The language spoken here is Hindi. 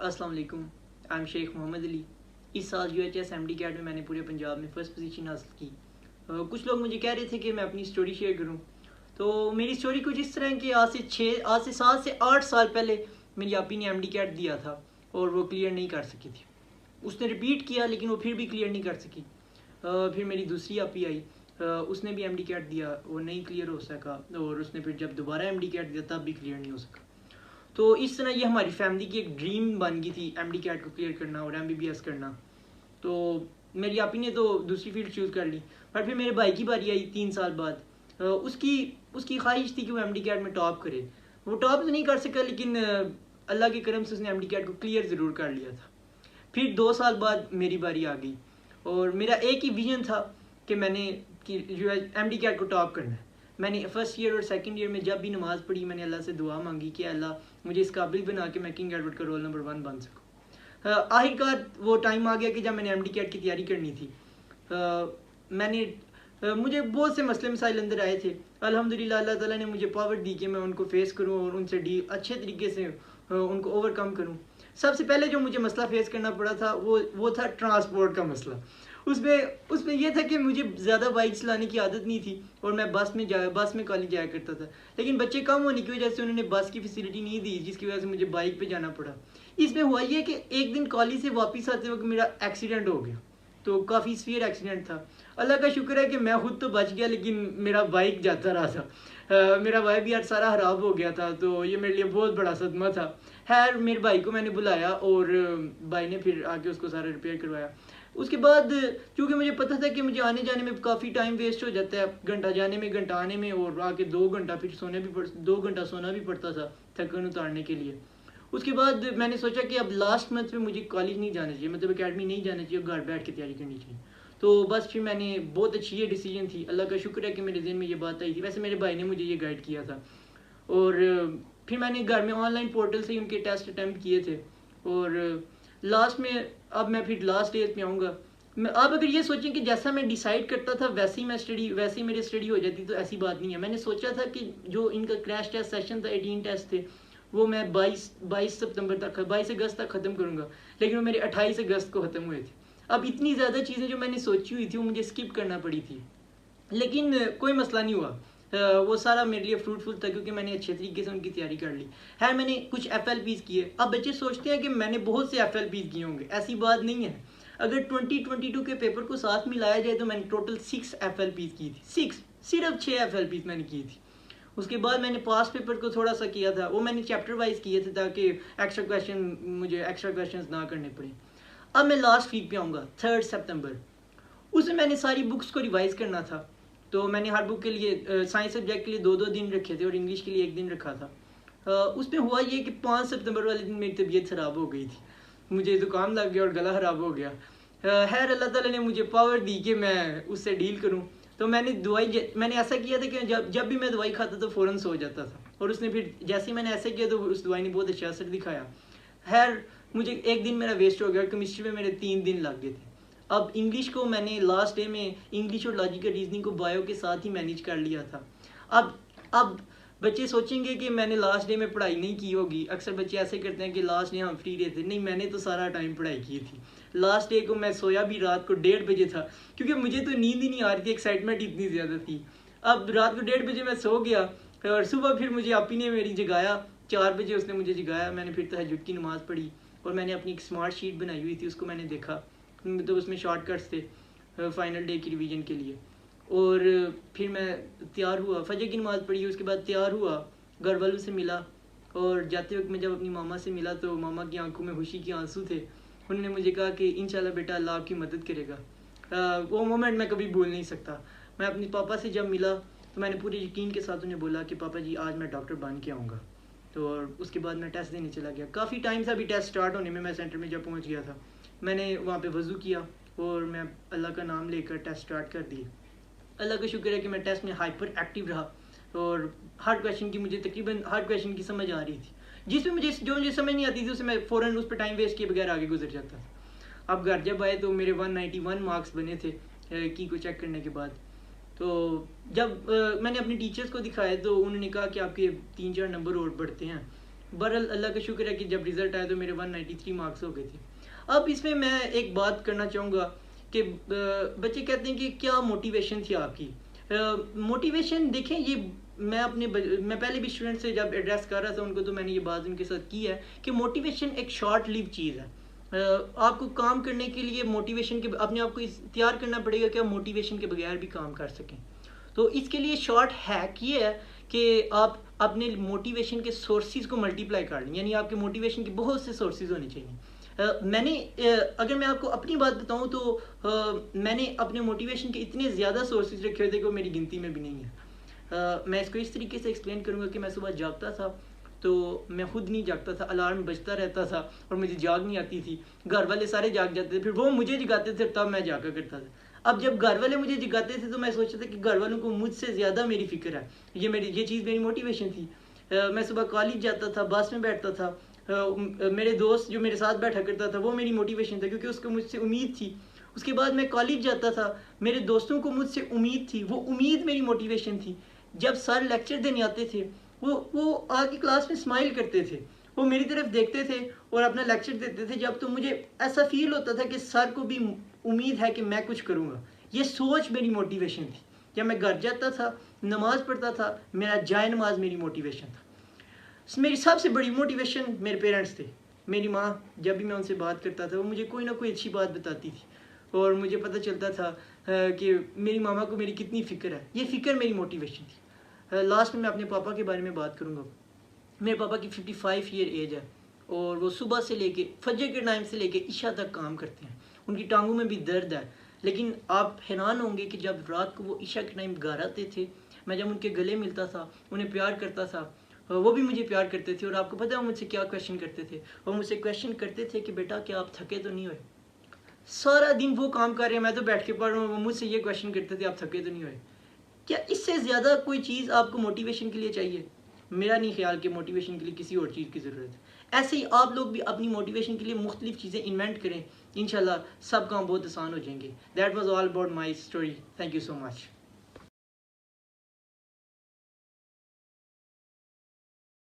अस्सलाम वालेकुम। I am Sheikh Mohammad Ali. इस साल UHS MD कैट में मैंने पूरे पंजाब में फ़र्स्ट पोजीशन हासिल की। कुछ लोग मुझे कह रहे थे कि मैं अपनी स्टोरी शेयर करूं, तो मेरी स्टोरी कुछ इस तरह है कि आज से 7 से 8 साल पहले मेरी आपी ने MD कैट दिया था और वो क्लियर नहीं कर सकी थी। उसने रिपीट किया लेकिन वो फिर भी क्लियर नहीं कर सकी। फिर मेरी दूसरी आपी आई, उसने भी MD कैट दिया, वो नहीं क्लियर हो सका और उसने फिर जब दोबारा MD कैट दिया तब भी क्लियर नहीं हो सका। तो इस तरह ये हमारी फैमिली की एक ड्रीम बन गई थी MD कैट को क्लियर करना और MBBS करना। तो मेरी आपी ने तो दूसरी फील्ड चूज़ कर ली, पर फिर मेरे भाई की बारी आई 3 साल बाद। उसकी उसकी ख्वाहिश थी कि वो MD कैट में टॉप करे। वो टॉप तो नहीं कर सका लेकिन अल्लाह के करम से उसने MD कैट को क्लियर ज़रूर कर लिया था। फिर 2 साल बाद मेरी बारी आ गई और मेरा एक ही विजन था कि मैंने कि जो है MD कैट को टॉप करना है। मैंने फर्स्ट ईयर और सेकंड ईयर में जब भी नमाज़ पढ़ी मैंने अल्लाह से दुआ मांगी कि अल्लाह मुझे इस काबिल बना के मैं किंग एडवर्ड का रोल नंबर 1 बन सकूँ। आखिरकार वो टाइम आ गया कि जब मैंने MD कैट की तैयारी करनी थी। मुझे बहुत से मसले मसाइल अंदर आए थे। अल्हम्दुलिल्लाह अल्लाह ताला ने मुझे पावर दी कि मैं उनको फेस करूं और उनसे अच्छे तरीके से उनको ओवरकम करूं। सबसे पहले जो मुझे मसला फेस करना पड़ा था वो था ट्रांसपोर्ट का मसला। उसमें यह था कि मुझे ज़्यादा बाइक चलाने की आदत नहीं थी और मैं बस में कॉलेज जाया करता था, लेकिन बच्चे कम होने की वजह से उन्होंने बस की फैसिलिटी नहीं दी, जिसकी वजह से मुझे बाइक पे जाना पड़ा। इसमें हुआ ये कि एक दिन कॉलेज से वापस आते वक्त मेरा एक्सीडेंट हो गया, तो काफ़ी सीवियर एक्सीडेंट था। अल्लाह का शुक्र है कि मैं खुद तो बच गया लेकिन मेरा बाइक जाता रहा था। मेरा बाइक भी यार सारा ख़राब हो गया था, तो ये मेरे लिए बहुत बड़ा सदमा था। खैर मेरे भाई को मैंने बुलाया और भाई ने फिर आके उसको सारा रिपेयर करवाया। उसके बाद क्योंकि मुझे पता था कि मुझे आने जाने में काफ़ी टाइम वेस्ट हो जाता है, घंटा जाने में घंटा आने में, और आके 2 घंटा फिर 2 घंटा सोना भी पड़ता था थकन उतारने के लिए। उसके बाद मैंने सोचा कि अब लास्ट मंथ में मुझे कॉलेज नहीं जाना चाहिए, मतलब अकेडमी नहीं जाना चाहिए, घर बैठ के तैयारी करनी चाहिए। तो बस फिर मैंने बहुत अच्छी ये डिसीजन थी, अल्लाह का शुक्र है कि मेरे दिन में ये बात आई थी। वैसे मेरे भाई ने मुझे ये गाइड किया था और फिर मैंने घर में ऑनलाइन पोर्टल से ही उनके टेस्ट अटैम्प्ट किए थे और लास्ट में अब मैं फिर लास्ट डेज पे आऊँगा। अब अगर ये सोचें कि जैसा मैं डिसाइड करता था वैसे ही मेरी स्टडी हो जाती, तो ऐसी बात नहीं है। मैंने सोचा था कि जो इनका क्रैश टेस्ट सेशन था, 18 टेस्ट थे, वो मैं 22 अगस्त तक ख़त्म करूँगा, लेकिन वो मेरे 28 अगस्त को ख़त्म हुए थे। अब इतनी ज़्यादा चीज़ें जो मैंने सोची हुई थी वो मुझे स्किप करना पड़ी थी, लेकिन कोई मसला नहीं हुआ। वो सारा मेरे लिए फ्रूटफुल था क्योंकि मैंने अच्छे तरीके से उनकी तैयारी कर ली है। मैंने कुछ FLPs किए। अब बच्चे सोचते हैं कि मैंने बहुत से FLPs किए होंगे, ऐसी बात नहीं है। अगर 2022 के पेपर को साथ मिलाया जाए तो मैंने टोटल 6 FLPs की थी। सिर्फ 6 FLPs मैंने की थी। उसके बाद मैंने पास्ट पेपर को थोड़ा सा किया था, वो मैंने चैप्टर वाइज किए थे ताकि मुझे एक्स्ट्रा क्वेश्चन ना करने पड़े। अब मैं लास्ट वीक पे आऊँगा 3 सितंबर, उसमें मैंने सारी बुक्स को रिवाइज़ करना था। तो मैंने हर बुक के लिए साइंस सब्जेक्ट के लिए 2-2 दिन रखे थे और इंग्लिश के लिए 1 दिन रखा था। उसमें हुआ ये कि 5 सितंबर वाले दिन मेरी तबीयत ख़राब हो गई थी, मुझे ज़ुकाम लग गया और गला ख़राब हो गया। खैर अल्लाह ताला ने मुझे पावर दी कि मैं उससे डील करूं। तो मैंने ऐसा किया था कि जब भी मैं दवाई खाता तो फ़ौरन सो जाता था, और उसने फिर जैसे ही मैंने ऐसा किया तो उस दवाई ने बहुत अच्छा असर दिखाया। खैर मुझे एक दिन मेरा वेस्ट हो गया, केमिस्ट्री में मेरे 3 दिन लग गए थे। अब इंग्लिश को मैंने लास्ट डे में इंग्लिश और लॉजिकल रीजनिंग को बायो के साथ ही मैनेज कर लिया था। अब बच्चे सोचेंगे कि मैंने लास्ट डे में पढ़ाई नहीं की होगी। अक्सर बच्चे ऐसे करते हैं कि लास्ट डे हम फ्री रहते, नहीं, मैंने तो सारा टाइम पढ़ाई की थी। लास्ट डे को मैं सोया भी रात को 1:30 बजे था, क्योंकि मुझे तो नींद ही नहीं आ रही थी, एक्साइटमेंट इतनी ज़्यादा थी। अब रात को 1:30 बजे मैं सो गया और सुबह फिर मुझे आपी ने मेरी जगाया, 4 बजे उसने मुझे जगाया। मैंने फिर तहज्जुद की नमाज़ पढ़ी और मैंने अपनी एक स्मार्ट शीट बनाई हुई थी, उसको मैंने देखा, तो उसमें शॉर्टकट्स थे फाइनल डे की रिवीजन के लिए। और फिर मैं तैयार हुआ, फजर की नमाज़ पढ़ी, उसके बाद तैयार हुआ, घर वालों से मिला, और जाते वक्त मैं जब अपनी मामा से मिला तो मामा की आंखों में खुशी के आंसू थे। उन्होंने मुझे कहा कि इंशाल्लाह बेटा अल्लाह आपकी मदद करेगा। वो मोमेंट मैं कभी भूल नहीं सकता। मैं अपने पापा से जब मिला तो मैंने पूरे यकीन के साथ उन्हें बोला कि पापा जी आज मैं डॉक्टर बन के आऊँगा। तो और उसके बाद मैं टेस्ट देने चला गया। काफ़ी टाइम था अभी टेस्ट स्टार्ट होने में, मैं सेंटर में जब पहुँच गया था मैंने वहाँ पे वज़ू किया और मैं अल्लाह का नाम लेकर टेस्ट स्टार्ट कर दिए। अल्लाह का शुक्र है कि मैं टेस्ट में हाइपर एक्टिव रहा और हर क्वेश्चन की मुझे तकरीबन हर क्वेश्चन की समझ आ रही थी। जिसमें मुझे समझ नहीं आती थी उसमें मैं फ़ौरन उस पर टाइम वेस्ट किए बगैर आगे गुजर जाता था। अब घर जब आए तो मेरे 191 मार्क्स बने थे की को चेक करने के बाद। तो जब मैंने अपने टीचर्स को दिखाया तो उन्होंने कहा कि आपके 3-4 नंबर और बढ़ते हैं। बहरहाल अल्लाह का शुक्र है कि जब रिज़ल्ट आया तो मेरे 193 मार्क्स हो गए थे। अब इसमें मैं एक बात करना चाहूँगा कि बच्चे कहते हैं कि क्या मोटिवेशन थी आपकी। मोटिवेशन देखें, ये मैं पहले भी स्टूडेंट से जब एड्रेस कर रहा था उनको, तो मैंने ये बात उनके साथ की है कि मोटिवेशन एक शॉर्ट लिव चीज़ है। आपको काम करने के लिए मोटिवेशन के अपने आप को तैयार करना पड़ेगा कि आप मोटिवेशन के बगैर भी काम कर सकें। तो इसके लिए शॉर्ट हैक ये है कि आप अपने मोटिवेशन के सोर्सेज को मल्टीप्लाई कर लें, यानी आपके मोटिवेशन के बहुत से सोर्सेज होने चाहिए। अगर मैं आपको अपनी बात बताऊं तो मैंने अपने मोटिवेशन के इतने ज़्यादा सोर्सेज रखे हुए थे कि वो मेरी गिनती में भी नहीं है। मैं इसको इस तरीके से एक्सप्लेन करूंगा कि मैं सुबह जागता था तो मैं खुद नहीं जागता था, अलार्म बजता रहता था और मुझे जाग नहीं आती थी। घर वाले सारे जाग जाते थे, फिर वो मुझे जगाते थे, तब मैं जागा करता था। अब जब घर वाले मुझे जगाते थे तो मैं सोचता था कि घर वालों को मुझसे ज़्यादा मेरी फिक्र है। ये चीज़ मेरी मोटिवेशन थी। मैं सुबह कॉलेज जाता था, बस में बैठता था, मेरे दोस्त जो मेरे साथ बैठा करता था वो मेरी मोटिवेशन था, क्योंकि उसको मुझसे उम्मीद थी। उसके बाद मैं कॉलेज जाता था, मेरे दोस्तों को मुझसे उम्मीद थी, वो उम्मीद मेरी मोटिवेशन थी। जब सर लेक्चर देने आते थे वो आके क्लास में स्माइल करते थे, वो मेरी तरफ देखते थे और अपना लेक्चर देते थे। जब तो मुझे ऐसा फील होता था कि सर को भी उम्मीद है कि मैं कुछ करूँगा। ये सोच मेरी मोटिवेशन थी। जब मैं घर जाता था, नमाज़ पढ़ता था, मेरा जाए नमाज मेरी मोटिवेशन था। मेरी सबसे बड़ी मोटिवेशन मेरे पेरेंट्स थे। मेरी माँ, जब भी मैं उनसे बात करता था वो मुझे कोई ना कोई अच्छी बात बताती थी और मुझे पता चलता था कि मेरी मामा को मेरी कितनी फ़िक्र है। ये फ़िक्र मेरी मोटिवेशन थी। लास्ट में मैं अपने पापा के बारे में बात करूँगा। मेरे पापा की 55 ईयर एज है और वो सुबह से लेके फजर के टाइम से लेके इशा तक काम करते हैं। उनकी टांगों में भी दर्द है, लेकिन आप हैरान होंगे कि जब रात को वो इशा के टाइम घर आते थे, मैं जब उनके गले मिलता था, उन्हें प्यार करता था, वो भी मुझे प्यार करते थे। और आपको पता है वो मुझसे क्या क्वेश्चन करते थे? वो मुझसे क्वेश्चन करते थे कि बेटा क्या आप थके तो नहीं हुए? सारा दिन वो काम कर रहे हैं, मैं तो बैठ के पढ़ रहा हूँ, वो मुझसे ये क्वेश्चन करते थे आप थके तो नहीं हुए? क्या इससे ज़्यादा कोई चीज़ आपको मोटिवेशन के लिए चाहिए? मेरा नहीं ख्याल कि मोटिवेशन के लिए किसी और चीज़ की ज़रूरत है। ऐसे ही आप लोग भी अपनी मोटिवेशन के लिए मुख्तलिफ चीज़ें इन्वेंट करें, इंशाल्लाह सब काम बहुत आसान हो जाएंगे। That was all about my story. Thank you so much.